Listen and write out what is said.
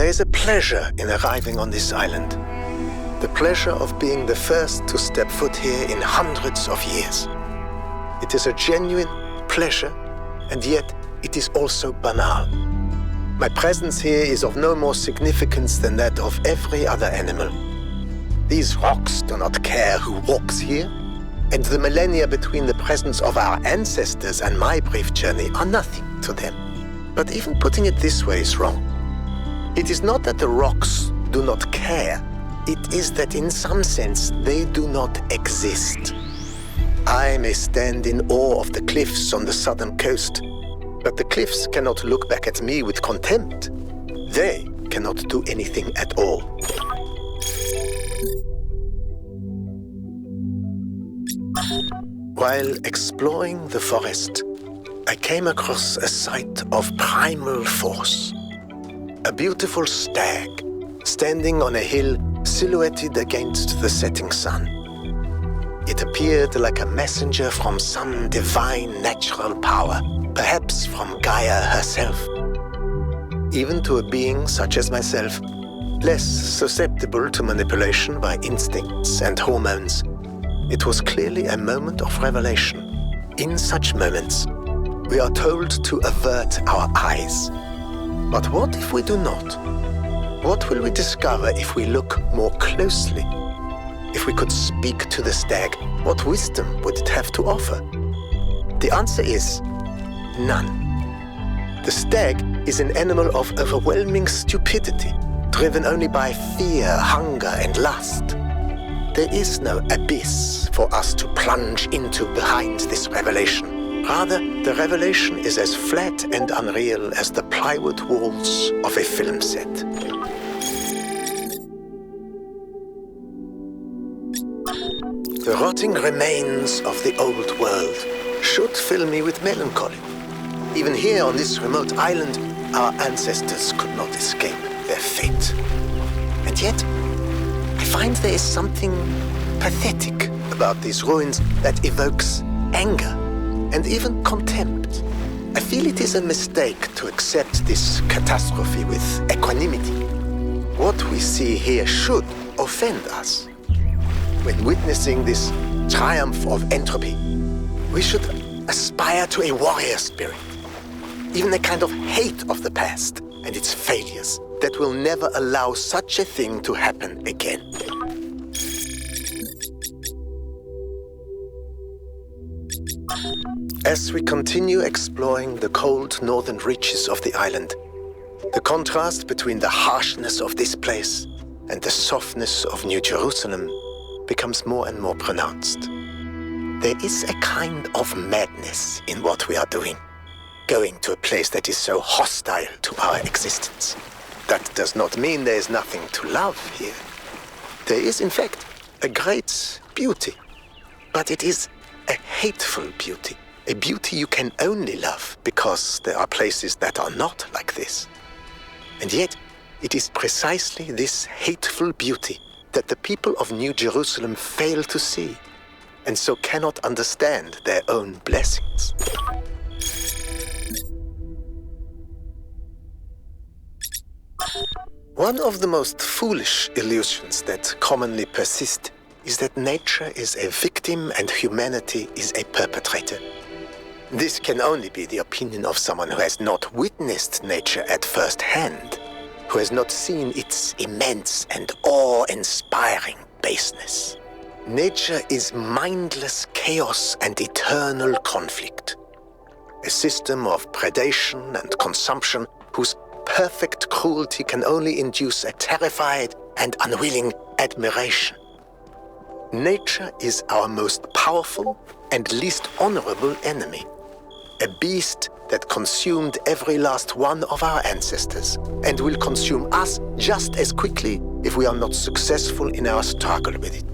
is a pleasure in arriving on this island. The pleasure of being the first to step foot here in hundreds of years. It is a genuine pleasure, and yet it is also banal. My presence here is of no more significance than that of every other animal. These rocks do not care who walks here, and the millennia between the presence of our ancestors and my brief journey are nothing to them. But even putting it this way is wrong. It is not that the rocks do not care, it is that in some sense they do not exist. I may stand in awe of the cliffs on the southern coast, but the cliffs cannot look back at me with contempt. They cannot do anything at all. While exploring the forest, I came across a sight of primal force. A beautiful stag, standing on a hill silhouetted against the setting sun. It appeared like a messenger from some divine natural power, perhaps from Gaia herself. Even to a being such as myself, less susceptible to manipulation by instincts and hormones, it was clearly a moment of revelation. In such moments, we are told to avert our eyes. But what if we do not? What will we discover if we look more closely? If we could speak to the stag, what wisdom would it have to offer? The answer is none. The stag is an animal of overwhelming stupidity, driven only by fear, hunger, and lust. There is no abyss for us to plunge into behind this revelation. Rather, the revelation is as flat and unreal as the plywood walls of a film set. The rotting remains of the old world should fill me with melancholy. Even here on this remote island, our ancestors could not escape their fate. And yet, I find there is something pathetic about these ruins that evokes anger and even contempt. I feel it is a mistake to accept this catastrophe with equanimity. What we see here should offend us. When witnessing this triumph of entropy, we should aspire to a warrior spirit, even a kind of hate of the past and its failures that will never allow such a thing to happen again. As we continue exploring the cold northern reaches of the island, the contrast between the harshness of this place and the softness of New Jerusalem becomes more and more pronounced. There is a kind of madness in what we are doing, going to a place that is so hostile to our existence. That does not mean there is nothing to love here. There is, in fact, a great beauty, but it is a hateful beauty, a beauty you can only love because there are places that are not like this. And yet, it is precisely this hateful beauty that the people of New Jerusalem fail to see, and so cannot understand their own blessings. One of the most foolish illusions that commonly persist is that nature is a victim and humanity is a perpetrator. This can only be the opinion of someone who has not witnessed nature at first hand, who has not seen its immense and awe-inspiring baseness. Nature is mindless chaos and eternal conflict, a system of predation and consumption whose perfect cruelty can only induce a terrified and unwilling admiration. Nature is our most powerful and least honorable enemy, a beast that consumed every last one of our ancestors and will consume us just as quickly if we are not successful in our struggle with it.